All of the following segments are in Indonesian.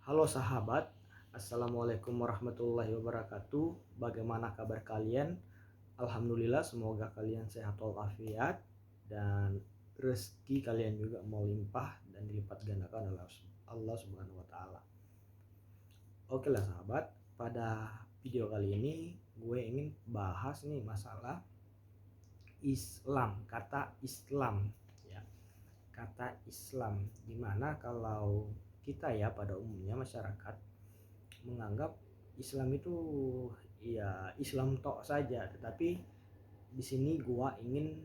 Halo sahabat, Assalamualaikum warahmatullahi wabarakatuh. Bagaimana kabar kalian? Alhamdulillah, semoga kalian sehat walafiat dan rezeki kalian juga mau limpah dan dilipat gandakan oleh Allah Subhanahu wa taala. Oke lah sahabat, pada video kali ini gue ingin bahas nih masalah Islam, kata Islam ya. Kata Islam, dimana kalau kita ya pada umumnya masyarakat menganggap Islam itu ya Islam tok saja, tetapi di sini gua ingin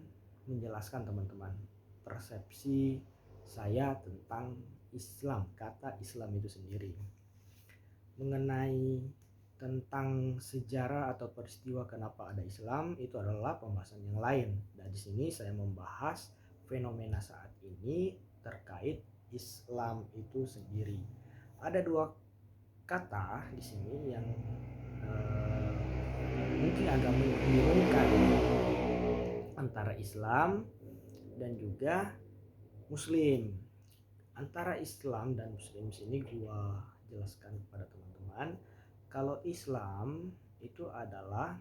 menjelaskan teman-teman persepsi saya tentang Islam, kata Islam itu sendiri, mengenai tentang sejarah atau peristiwa kenapa ada Islam itu adalah pembahasan yang lain. Dan di sini saya membahas fenomena saat ini terkait Islam itu sendiri. Ada dua kata di sini yang mungkin agak membingungkan antara Islam dan juga Muslim. Antara Islam dan Muslim sini gua jelaskan kepada teman-teman kalau Islam itu adalah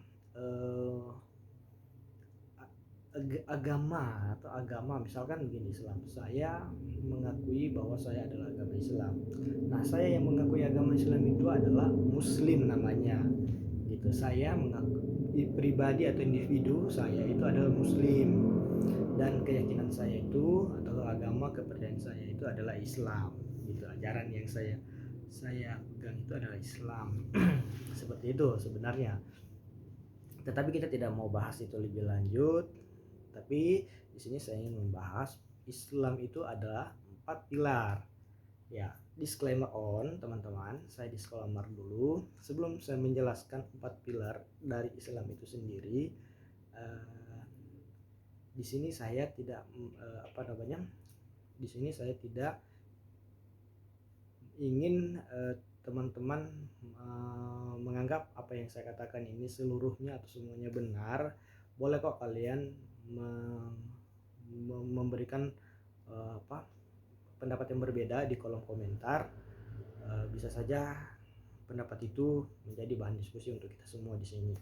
agama atau agama, misalkan begini, Islam, saya mengakui bahwa saya adalah agama Islam. Nah, saya yang mengakui agama Islam itu adalah Muslim namanya gitu. Saya mengakui pribadi atau individu saya itu adalah Muslim, dan keyakinan saya itu atau agama kepercayaan saya itu adalah Islam gitu. Ajaran yang saya pegang itu adalah Islam. Seperti itu sebenarnya, tetapi kita tidak mau bahas itu lebih lanjut. Tapi di sini saya ingin membahas Islam itu adalah 4 pilar. Ya, disclaimer on teman-teman, saya disclaimer dulu sebelum saya menjelaskan 4 pilar dari Islam itu sendiri. Di sini saya tidak di sini saya tidak ingin teman-teman menganggap apa yang saya katakan ini seluruhnya atau semuanya benar. Boleh kok kalian memberikan pendapat yang berbeda di kolom komentar. Bisa saja pendapat itu menjadi bahan diskusi untuk kita semua di sini.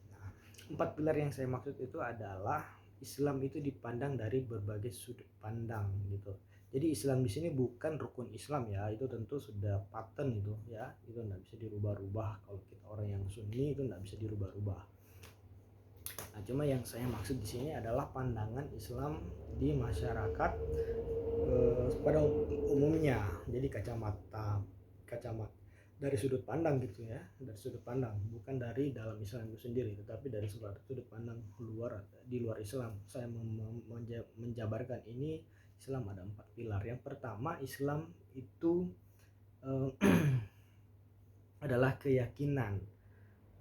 Nah, 4 pilar yang saya maksud itu adalah Islam itu dipandang dari berbagai sudut pandang gitu. Jadi Islam di sini bukan rukun Islam ya, itu tentu sudah paten itu ya, itu tidak bisa dirubah-rubah. Kalau kita orang yang Sunni itu tidak bisa dirubah-rubah. Nah, cuma yang saya maksud di sini adalah pandangan Islam di masyarakat pada umumnya. Jadi kacamata dari sudut pandang gitu ya, dari sudut pandang, bukan dari dalam Islam itu sendiri, tetapi dari sudut pandang di luar Islam. Saya menjabarkan ini Islam ada 4 pilar. Yang pertama, Islam itu adalah keyakinan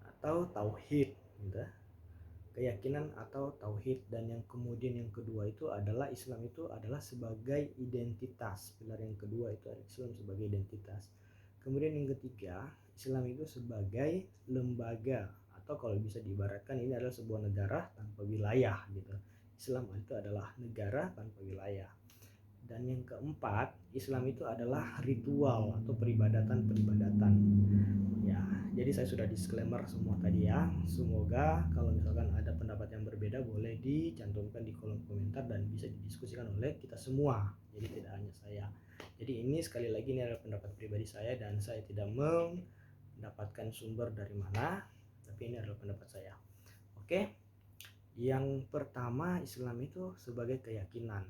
atau tauhid gitu. Keyakinan atau tauhid. Dan yang kemudian yang kedua itu adalah Islam itu adalah sebagai identitas. Pilar yang kedua itu Islam sebagai identitas. Kemudian yang ketiga, Islam itu sebagai lembaga, atau kalau bisa diibaratkan ini adalah sebuah negara tanpa wilayah gitu. Islam itu adalah negara tanpa wilayah. Dan yang keempat, Islam itu adalah ritual atau peribadatan ya. Jadi saya sudah disclaimer semua tadi ya. Semoga kalau misalkan ada pendapat yang berbeda boleh dicantumkan di kolom komentar dan bisa didiskusikan oleh kita semua. Jadi tidak hanya saya. Jadi ini sekali lagi ini adalah pendapat pribadi saya dan saya tidak mendapatkan sumber dari mana, tapi ini adalah pendapat saya. Oke. Yang pertama, Islam itu sebagai keyakinan,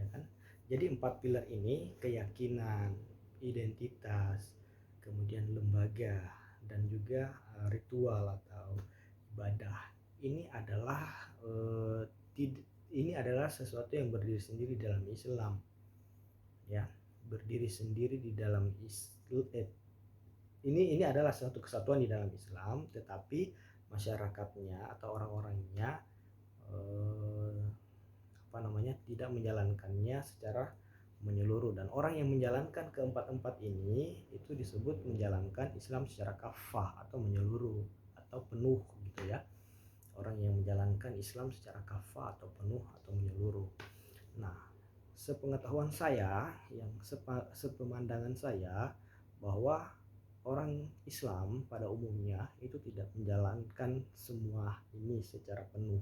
ya kan? Jadi 4 pilar ini, keyakinan, identitas, kemudian lembaga, dan juga ritual atau ibadah. Ini adalah sesuatu yang berdiri sendiri dalam Islam. Ya, berdiri sendiri di dalam Islam. Ini adalah suatu kesatuan di dalam Islam, tetapi masyarakatnya atau orang-orangnya tidak menjalankannya secara menyeluruh. Dan orang yang menjalankan keempat ini itu disebut menjalankan Islam secara kafah atau menyeluruh atau penuh gitu ya. Orang yang menjalankan Islam secara kafah atau penuh atau menyeluruh. Nah, sepengetahuan saya, yang sepemandangan saya, bahwa orang Islam pada umumnya itu tidak menjalankan semua ini secara penuh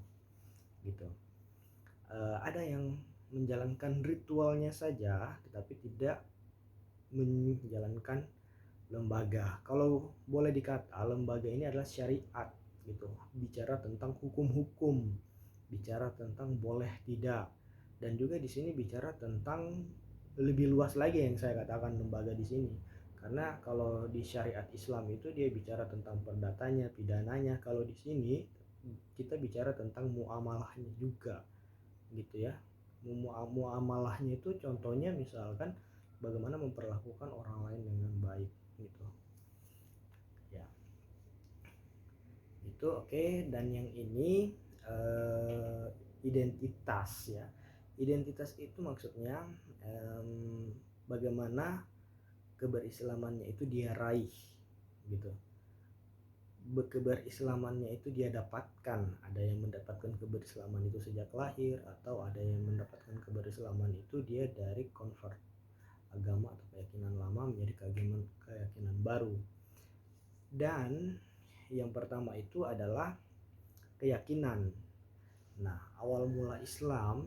gitu. Ada yang menjalankan ritualnya saja tetapi tidak menjalankan lembaga. Kalau boleh dikata lembaga ini adalah syariat gitu, bicara tentang hukum-hukum, bicara tentang boleh tidak, dan juga di sini bicara tentang lebih luas lagi yang saya katakan lembaga di sini. Karena kalau di syariat Islam itu dia bicara tentang perdatanya, pidananya. Kalau di sini kita bicara tentang muamalahnya juga gitu ya. Muamalahnya itu contohnya misalkan bagaimana memperlakukan orang lain dengan baik gitu ya. Itu oke. Dan yang ini identitas ya. Identitas itu maksudnya bagaimana keberislamannya itu dia raih gitu. Keberislamannya itu dia dapatkan. Ada yang mendapatkan keberislaman itu sejak lahir, atau ada yang mendapatkan keberislaman itu dia dari convert agama atau keyakinan lama menjadi keyakinan baru. Dan yang pertama itu adalah keyakinan. Nah, awal mula Islam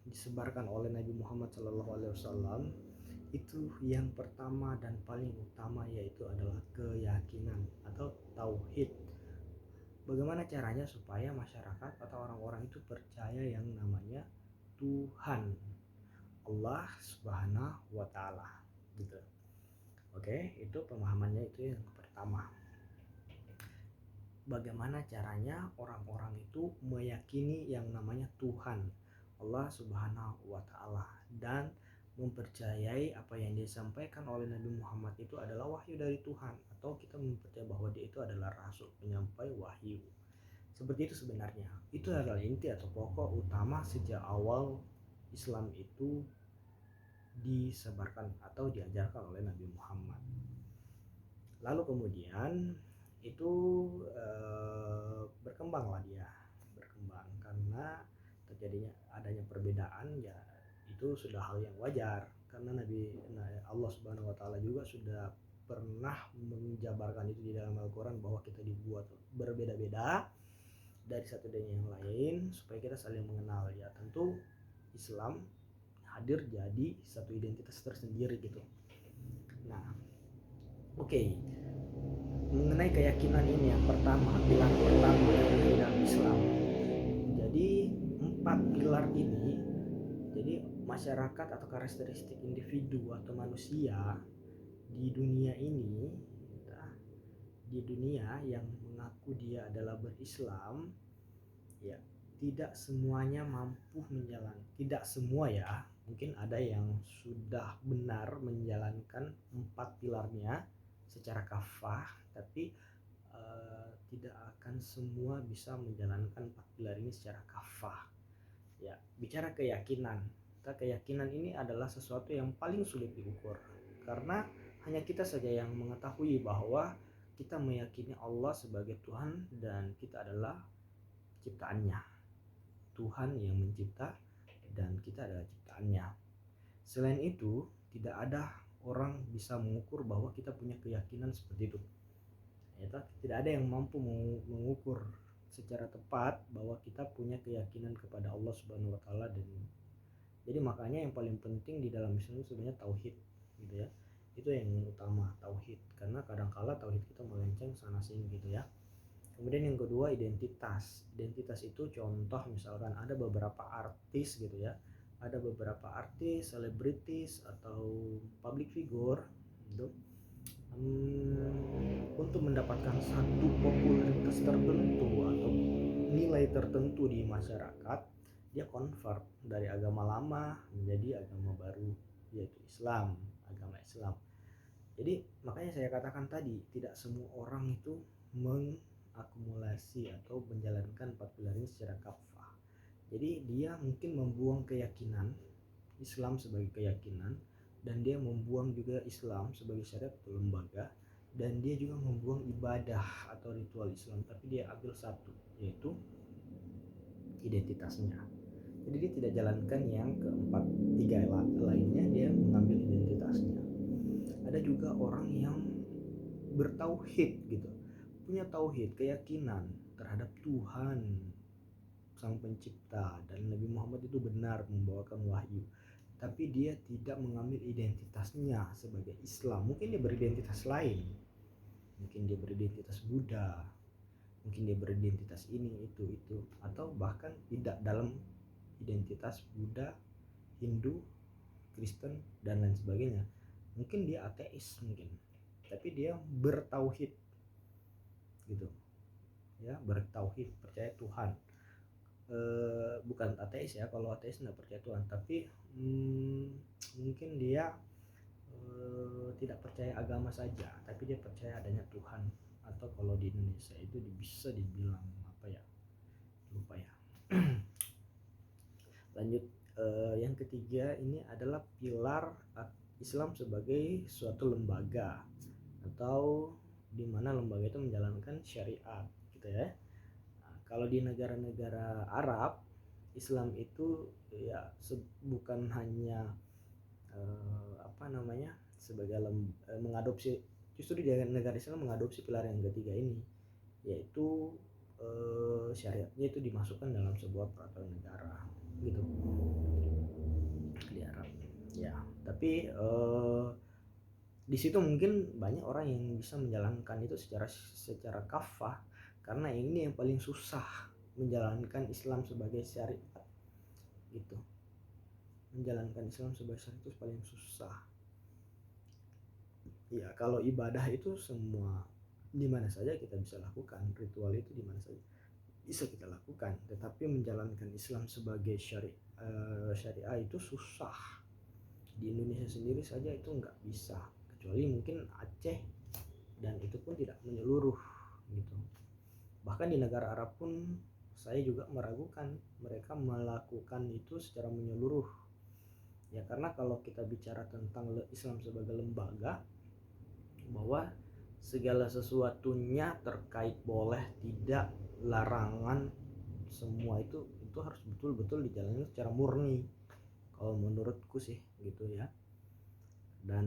disebarkan oleh Nabi Muhammad SAW itu yang pertama dan paling utama yaitu adalah keyakinan atau tauhid. Bagaimana caranya supaya masyarakat atau orang-orang itu percaya yang namanya Tuhan Allah Subhanahu wa taala gitu. Oke, itu pemahamannya itu yang pertama. Bagaimana caranya orang-orang itu meyakini yang namanya Tuhan Allah Subhanahu wa taala dan mempercayai apa yang disampaikan oleh Nabi Muhammad itu adalah wahyu dari Tuhan, atau kita mempercayai bahwa dia itu adalah rasul penyampai wahyu. Seperti itu sebenarnya. Itu adalah inti atau pokok utama sejak awal Islam itu disebarkan atau diajarkan oleh Nabi Muhammad. Lalu kemudian itu berkembanglah dia, berkembang karena terjadinya adanya perbedaan ya, itu sudah hal yang wajar karena Allah Subhanahu wa taala juga sudah pernah menjabarkan itu di dalam Al-Qur'an bahwa kita dibuat berbeda-beda dari satu dan yang lain supaya kita saling mengenal ya. Tentu Islam hadir jadi satu identitas tersendiri gitu. Nah, oke. Mengenai keyakinan ini yang pertama, pilar pertama dari dalam Islam. Jadi 4 pilar ini, jadi masyarakat atau karakteristik individu atau manusia di dunia ini, di dunia yang mengaku dia adalah berislam, ya tidak semuanya mampu menjalankan, tidak semua ya, mungkin ada yang sudah benar menjalankan 4 pilarnya secara kafah, tapi tidak akan semua bisa menjalankan 4 pilar ini secara kafah. Ya, bicara keyakinan. Keyakinan ini adalah sesuatu yang paling sulit diukur karena hanya kita saja yang mengetahui bahwa kita meyakini Allah sebagai Tuhan dan kita adalah ciptaannya. Tuhan yang mencipta dan kita adalah ciptaannya. Selain itu, tidak ada orang bisa mengukur bahwa kita punya keyakinan seperti itu. Tidak ada yang mampu mengukur secara tepat bahwa kita punya keyakinan kepada Allah Subhanahu wa taala. Dan jadi makanya yang paling penting di dalam Islam sebenarnya tauhid gitu ya. Itu yang utama, tauhid, karena kadang-kala tauhid kita melenceng sana sini gitu ya. Kemudian yang kedua identitas. Identitas itu contoh misalkan ada beberapa artis gitu ya. Ada beberapa artis, selebritis atau public figure gitu. Untuk mendapatkan satu popularitas tertentu atau nilai tertentu di masyarakat, dia convert dari agama lama menjadi agama baru yaitu Islam, agama Islam. Jadi makanya saya katakan tadi tidak semua orang itu mengakumulasi atau menjalankan 4 pilar ini secara kafah. Jadi dia mungkin membuang keyakinan Islam sebagai keyakinan, dan dia membuang juga Islam sebagai syariat atau lembaga, dan dia juga membuang ibadah atau ritual Islam, tapi dia ambil satu yaitu identitasnya. Jadi dia tidak jalankan yang keempat, tiga lainnya, dia mengambil identitasnya. ada juga orang yang bertauhid gitu, punya tauhid, keyakinan terhadap Tuhan Sang Pencipta dan Nabi Muhammad itu benar membawakan wahyu, tapi dia tidak mengambil identitasnya sebagai Islam. Mungkin dia beridentitas lain, mungkin dia beridentitas Buddha, mungkin dia beridentitas ini itu, atau bahkan tidak dalam identitas Buddha, Hindu, Kristen dan lain sebagainya. Mungkin dia ateis mungkin, tapi dia bertauhid gitu ya, bertauhid, percaya Tuhan. Bukan ateis ya, kalau ateis nggak percaya Tuhan, tapi mungkin dia tidak percaya agama saja, tapi dia percaya adanya Tuhan. Atau kalau di Indonesia itu bisa dibilang apa ya, lupa ya. Lanjut, yang ketiga ini adalah pilar Islam sebagai suatu lembaga, atau di mana lembaga itu menjalankan syariat gitu ya. Nah, kalau di negara-negara Arab, Islam itu ya bukan hanya sebagai mengadopsi, justru di negara Islam mengadopsi pilar yang ketiga ini, yaitu syariatnya itu dimasukkan dalam sebuah peraturan negara gitu di Arab ya. Tapi di situ mungkin banyak orang yang bisa menjalankan itu secara kafah, karena ini yang paling susah, menjalankan Islam sebagai syariat gitu. Menjalankan Islam sebagai syariat itu paling susah ya. Kalau ibadah itu semua di mana saja kita bisa lakukan, ritual itu di mana saja bisa kita lakukan, tetapi menjalankan Islam sebagai syariah itu susah. Di Indonesia sendiri saja itu nggak bisa, kecuali mungkin Aceh, dan itu pun tidak menyeluruh gitu. Bahkan di negara Arab pun saya juga meragukan mereka melakukan itu secara menyeluruh ya, karena kalau kita bicara tentang Islam sebagai lembaga, bahwa segala sesuatunya terkait boleh tidak, larangan, semua itu harus betul-betul dijalani secara murni kalau menurutku sih gitu ya. Dan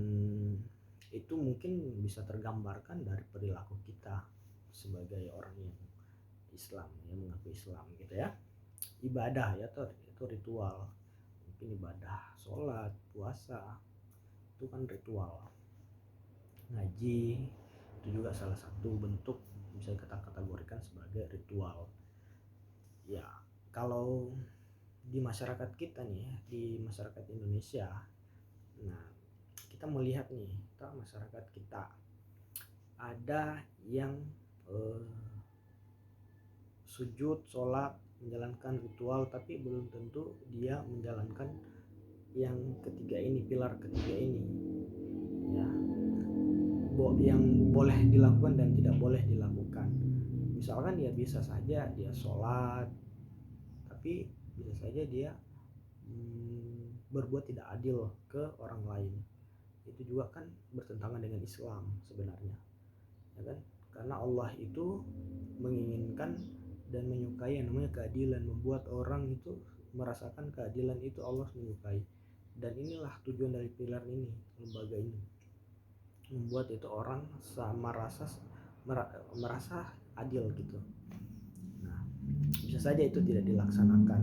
itu mungkin bisa tergambarkan dari perilaku kita sebagai orang yang Islam, yang mengaku Islam gitu ya. Ibadah ya, itu ritual, mungkin ibadah sholat, puasa, itu kan ritual. Ngaji itu juga salah satu bentuk bisa kita kategorikan sebagai ritual ya. Kalau di masyarakat kita nih, di masyarakat Indonesia, nah kita melihat nih, masyarakat kita ada yang sujud, sholat, menjalankan ritual, tapi belum tentu dia menjalankan yang ketiga ini, pilar ketiga ini ya, yang boleh dilakukan dan tidak boleh dilakukan. Misalkan dia bisa saja dia sholat, tapi bisa saja dia berbuat tidak adil ke orang lain. Itu juga kan bertentangan dengan Islam sebenarnya ya kan, karena Allah itu menginginkan dan menyukai yang namanya keadilan, membuat orang itu merasakan keadilan, itu Allah menyukai. Dan inilah tujuan dari pilar ini, lembaga ini, membuat itu orang merasa adil gitu. Nah, bisa saja itu tidak dilaksanakan,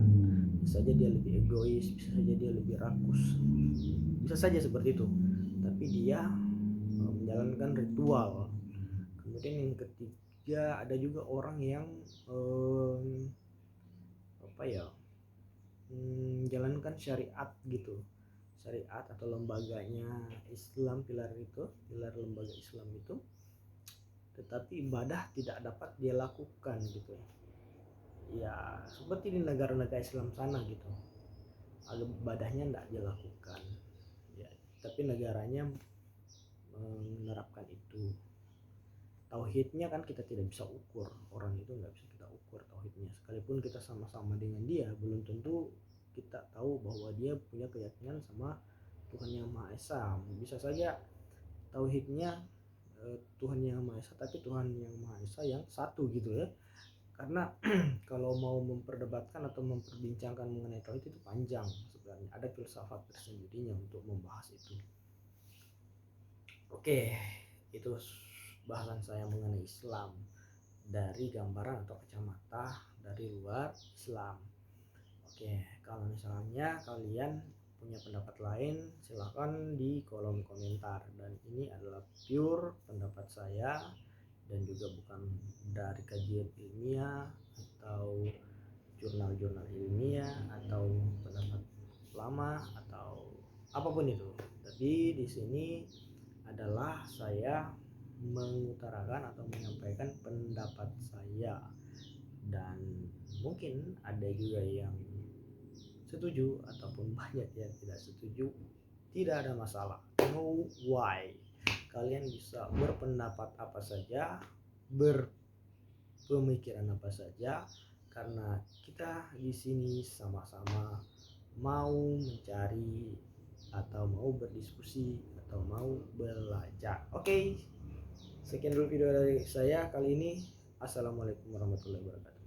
bisa saja dia lebih egois, bisa saja dia lebih rakus, bisa saja seperti itu, tapi dia menjalankan ritual. Kemudian yang ketiga, ada juga orang yang menjalankan syariat gitu, syariat atau lembaganya Islam, pilar lembaga Islam itu, tetapi ibadah tidak dapat dia lakukan gitu ya, seperti di negara-negara Islam sana gitu, ibadahnya tidak dia lakukan ya, tapi negaranya menerapkan itu. Tauhidnya kan kita tidak bisa ukur, orang itu nggak bisa kita ukur tauhidnya, sekalipun kita sama-sama dengan dia, belum tentu kita tahu bahwa dia punya keyakinan sama Tuhan Yang Maha Esa. Bisa saja tauhidnya Tuhan Yang Maha Esa, tapi Tuhan Yang Maha Esa yang satu gitu ya. Karena kalau mau memperdebatkan atau memperbincangkan mengenai tauhid itu panjang sebenarnya, ada filsafat tersendirinya untuk membahas itu. Oke, itu bahasan saya mengenai Islam dari gambaran atau kacamata dari luar Islam. Oke, kalau misalnya kalian punya pendapat lain, silahkan di kolom komentar. Dan ini adalah pure pendapat saya dan juga bukan dari kajian ilmiah atau jurnal-jurnal ilmiah atau pendapat lama atau apapun itu. Jadi di sini adalah saya mengutarakan atau menyampaikan pendapat saya, dan mungkin ada juga yang setuju ataupun banyak yang tidak setuju. Tidak ada masalah, no why. Kalian bisa berpendapat apa saja, berpemikiran apa saja, karena kita di sini sama-sama mau mencari atau mau berdiskusi atau mau belajar. Oke, sekian dulu video dari saya kali ini. Assalamualaikum warahmatullahi wabarakatuh.